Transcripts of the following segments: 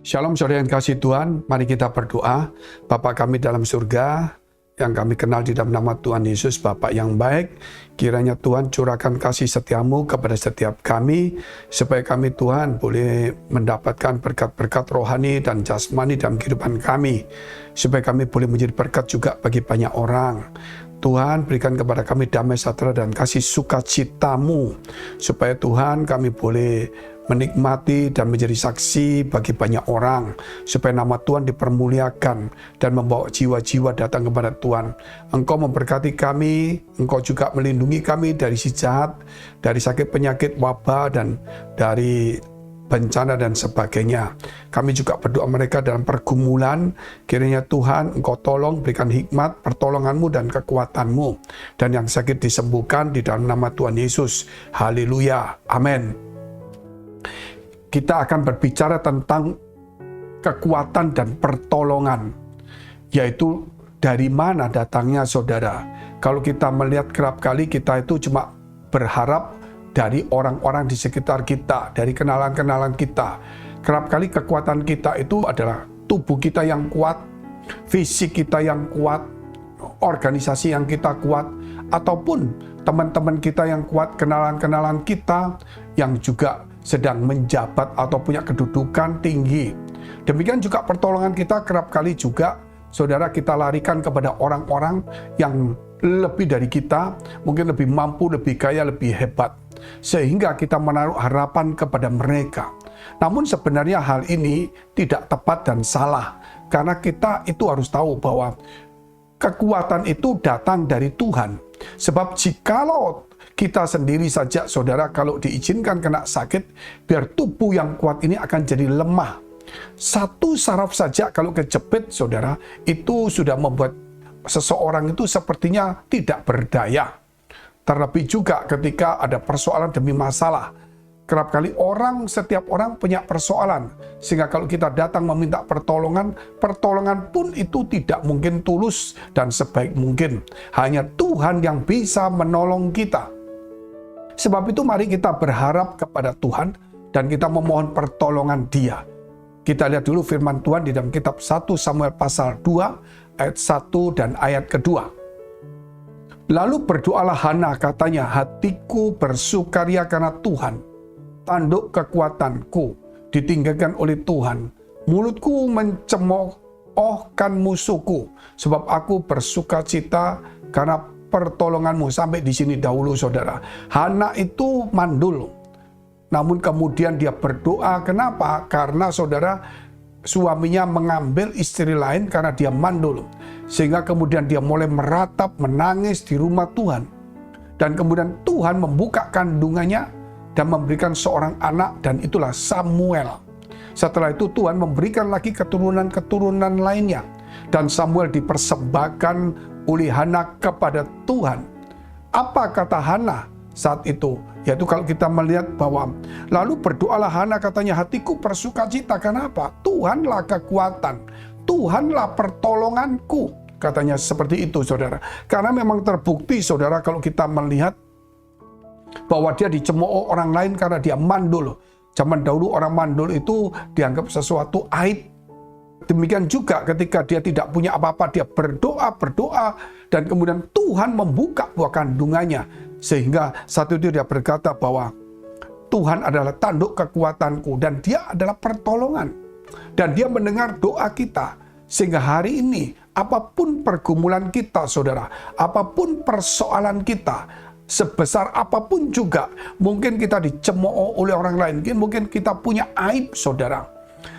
Shalom saudara yang kasih Tuhan, mari kita berdoa. Bapa kami dalam surga, yang kami kenal di dalam nama Tuhan Yesus, Bapa yang baik, kiranya Tuhan curahkan kasih setiamu kepada setiap kami, supaya kami Tuhan boleh mendapatkan berkat-berkat rohani dan jasmani dalam kehidupan kami, supaya kami boleh menjadi berkat juga bagi banyak orang. Tuhan berikan kepada kami damai sejahtera dan kasih sukacitamu, supaya Tuhan kami boleh menikmati dan menjadi saksi bagi banyak orang, supaya nama Tuhan dipermuliakan dan membawa jiwa-jiwa datang kepada Tuhan. Engkau memberkati kami, Engkau juga melindungi kami dari si jahat, dari sakit penyakit, wabah, dan dari bencana dan sebagainya. Kami juga berdoa mereka dalam pergumulan, kiranya Tuhan Engkau tolong, berikan hikmat, pertolonganmu dan kekuatanmu, dan yang sakit disembuhkan di dalam nama Tuhan Yesus. Haleluya, amin. Kita akan berbicara tentang kekuatan dan pertolongan, yaitu dari mana datangnya saudara. Kalau kita melihat kerap kali kita itu cuma berharap dari orang-orang di sekitar kita, dari kenalan-kenalan kita. Kerap kali kekuatan kita itu adalah tubuh kita yang kuat, fisik kita yang kuat, organisasi yang kita kuat, ataupun teman-teman kita yang kuat, kenalan-kenalan kita yang juga sedang menjabat atau punya kedudukan tinggi. Demikian juga pertolongan kita kerap kali juga, saudara, kita larikan kepada orang-orang yang lebih dari kita, mungkin lebih mampu, lebih kaya, lebih hebat, sehingga kita menaruh harapan kepada mereka. Namun sebenarnya hal ini tidak tepat dan salah, karena kita itu harus tahu bahwa kekuatan itu datang dari Tuhan. Sebab jikalau kita sendiri saja, saudara, kalau diizinkan kena sakit, biar tubuh yang kuat ini akan jadi lemah. Satu saraf saja kalau kejepit, saudara, itu sudah membuat seseorang itu sepertinya tidak berdaya. Terlebih juga ketika ada persoalan demi masalah. Kerap kali setiap orang punya persoalan. Sehingga kalau kita datang meminta pertolongan pun itu tidak mungkin tulus dan sebaik mungkin. Hanya Tuhan yang bisa menolong kita. Sebab itu mari kita berharap kepada Tuhan dan kita memohon pertolongan Dia. Kita lihat dulu firman Tuhan di dalam kitab 1 Samuel pasal 2 ayat 1 dan ayat kedua. Lalu berdoalah Hana, katanya, hatiku bersukaria karena Tuhan, tanduk kekuatanku ditinggalkan oleh Tuhan. Mulutku mencemoohkan musuhku, sebab aku bersukacita karena pertolonganmu. Sampai di sini dahulu, saudara. Hana itu mandul, namun kemudian dia berdoa. Kenapa? Karena saudara, suaminya mengambil istri lain karena dia mandul, sehingga kemudian dia mulai meratap, menangis di rumah Tuhan. Dan kemudian Tuhan membuka kandungannya dan memberikan seorang anak, dan itulah Samuel. Setelah itu Tuhan memberikan lagi keturunan-keturunan lainnya, dan Samuel dipersembahkan oleh Hana kepada Tuhan. Apa kata Hana saat itu? Yaitu kalau kita melihat bahwa lalu berdoalah Hana, katanya, hatiku bersukacita. Kenapa? Tuhanlah kekuatan, Tuhanlah pertolonganku. Katanya seperti itu, saudara. Karena memang terbukti, saudara, kalau kita melihat bahwa dia dicemooh orang lain karena dia mandul. Zaman dahulu orang mandul itu dianggap sesuatu aib. Demikian juga ketika dia tidak punya apa-apa, dia berdoa, dan kemudian Tuhan membuka buah kandungannya. Sehingga saat itu dia berkata bahwa Tuhan adalah tanduk kekuatanku, dan dia adalah pertolongan. Dan dia mendengar doa kita. Sehingga hari ini, apapun pergumulan kita, saudara, apapun persoalan kita, sebesar apapun juga, mungkin kita dicemooh oleh orang lain, mungkin kita punya aib, saudara.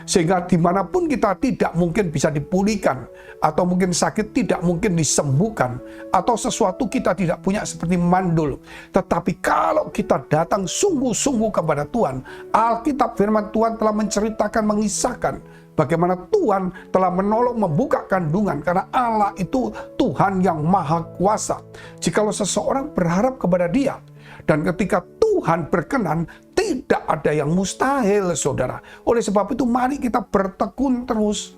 Sehingga dimanapun kita tidak mungkin bisa dipulihkan, atau mungkin sakit tidak mungkin disembuhkan, atau sesuatu kita tidak punya seperti mandul. Tetapi kalau kita datang sungguh-sungguh kepada Tuhan, Alkitab firman Tuhan telah menceritakan, mengisahkan bagaimana Tuhan telah menolong membuka kandungan, karena Allah itu Tuhan yang maha kuasa. Jikalau seseorang berharap kepada Dia, dan ketika Tuhan berkenan, tidak ada yang mustahil, saudara. Oleh sebab itu, mari kita bertekun terus.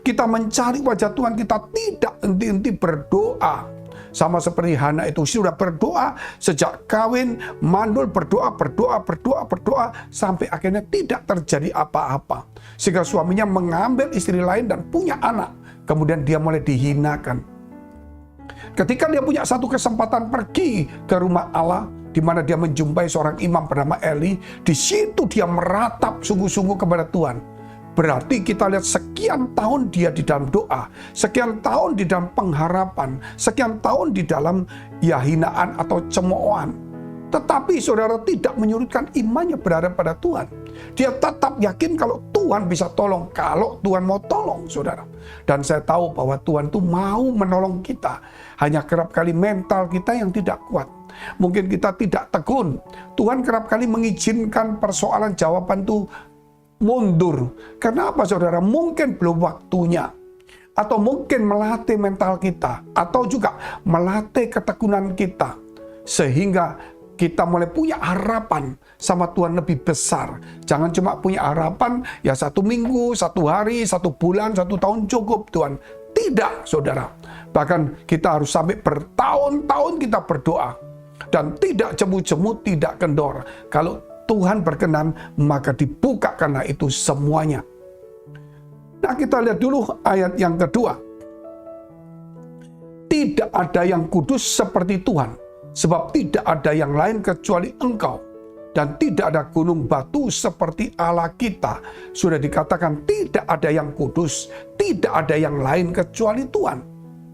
Kita mencari wajah Tuhan, kita tidak henti-henti berdoa. Sama seperti Hana itu sudah berdoa sejak kawin, mandul berdoa, sampai akhirnya tidak terjadi apa-apa. Sehingga suaminya mengambil istri lain dan punya anak. Kemudian dia mulai dihinakan. Ketika dia punya satu kesempatan pergi ke rumah Allah, di mana dia menjumpai seorang imam bernama Eli, di situ dia meratap sungguh-sungguh kepada Tuhan. Berarti kita lihat sekian tahun dia di dalam doa, sekian tahun di dalam pengharapan, sekian tahun di dalam hinaan atau cemoohan. Tetapi saudara tidak menyurutkan imannya berada pada Tuhan. Dia tetap yakin kalau Tuhan bisa tolong, kalau Tuhan mau tolong saudara. Dan saya tahu bahwa Tuhan itu mau menolong kita. Hanya kerap kali mental kita yang tidak kuat. Mungkin kita tidak tekun. Tuhan kerap kali mengizinkan persoalan jawaban itu mundur. Kenapa saudara? Mungkin belum waktunya. Atau mungkin melatih mental kita. Atau juga melatih ketekunan kita. Sehingga kita mulai punya harapan sama Tuhan lebih besar. Jangan cuma punya harapan, ya 1 minggu, 1 hari, 1 bulan, 1 tahun cukup Tuhan. Tidak saudara. Bahkan kita harus sampai bertahun-tahun kita berdoa. Dan tidak jemu-jemu, tidak kendor. Kalau Tuhan berkenan, maka dibuka karena itu semuanya. Nah, kita lihat dulu ayat yang kedua. Tidak ada yang kudus seperti Tuhan, sebab tidak ada yang lain kecuali Engkau. Dan tidak ada gunung batu seperti Allah kita. Sudah dikatakan tidak ada yang kudus, tidak ada yang lain kecuali Tuhan.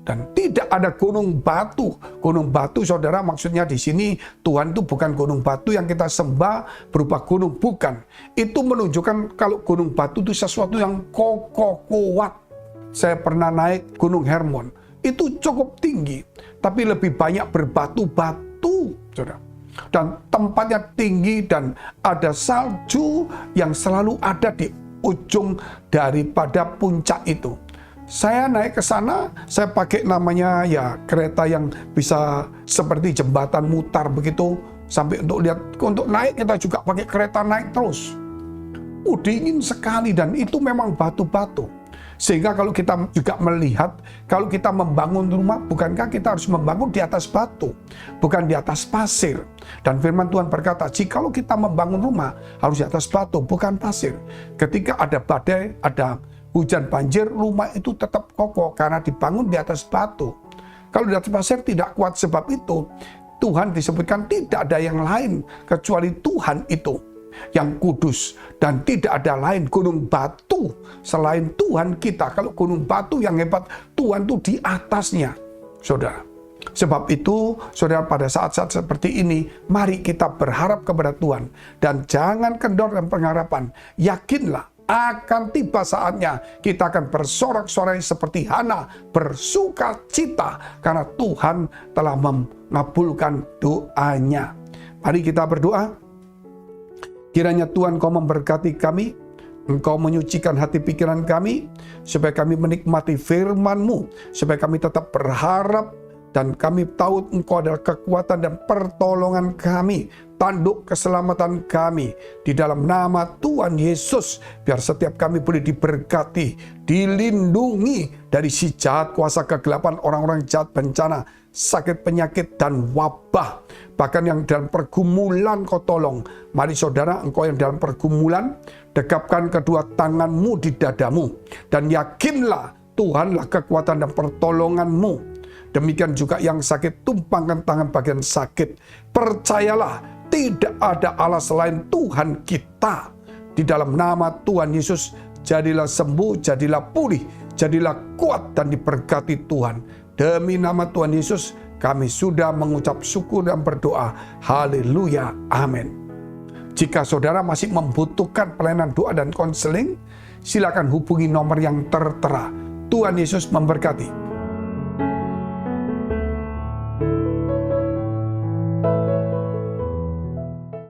Dan tidak ada gunung batu. Gunung batu saudara maksudnya di sini Tuhan itu bukan gunung batu yang kita sembah berupa gunung, bukan. Itu menunjukkan kalau gunung batu itu sesuatu yang kokoh kuat. Saya pernah naik Gunung Hermon. Itu cukup tinggi, tapi lebih banyak berbatu-batu saudara. Dan tempatnya tinggi dan ada salju yang selalu ada di ujung daripada puncak itu. Saya naik ke sana, saya pakai namanya kereta yang bisa seperti jembatan mutar begitu. Sampai untuk naik kita juga pakai kereta naik terus. Dingin sekali dan itu memang batu-batu. Sehingga kalau kita juga melihat, kalau kita membangun rumah, bukankah kita harus membangun di atas batu, bukan di atas pasir. Dan firman Tuhan berkata, jikalau kita membangun rumah, harus di atas batu, bukan pasir. Ketika ada badai, ada hujan banjir, rumah itu tetap kokoh karena dibangun di atas batu. Kalau di atas pasir tidak kuat, sebab itu Tuhan disebutkan tidak ada yang lain kecuali Tuhan itu yang kudus. Dan tidak ada lain gunung batu selain Tuhan kita. Kalau gunung batu yang hebat, Tuhan itu di atasnya saudara. Sebab itu saudara, pada saat-saat seperti ini mari kita berharap kepada Tuhan. Dan jangan kendor dalam pengharapan. Yakinlah akan tiba saatnya kita akan bersorak-sorai seperti Hana, bersuka cita karena Tuhan telah mengabulkan doanya. Mari kita berdoa. Kiranya Tuhan Kau memberkati kami, Engkau menyucikan hati pikiran kami, supaya kami menikmati firman-Mu, supaya kami tetap berharap, dan kami tahu Engkau adalah kekuatan dan pertolongan kami, tanduk keselamatan kami. Di dalam nama Tuhan Yesus, biar setiap kami boleh diberkati, dilindungi dari si jahat, kuasa kegelapan, orang-orang jahat, bencana, sakit, penyakit, dan wabah. Bahkan yang dalam pergumulan Kau tolong. Mari saudara, engkau yang dalam pergumulan, dekapkan kedua tanganmu di dadamu. Dan yakinlah Tuhanlah kekuatan dan pertolonganmu. Demikian juga yang sakit, tumpangkan tangan bagian sakit. Percayalah, tidak ada Allah selain Tuhan kita. Di dalam nama Tuhan Yesus, jadilah sembuh, jadilah pulih, jadilah kuat dan diberkati Tuhan. Demi nama Tuhan Yesus, kami sudah mengucap syukur dan berdoa. Haleluya, amin. Jika saudara masih membutuhkan pelayanan doa dan konseling, silakan hubungi nomor yang tertera. Tuhan Yesus memberkati.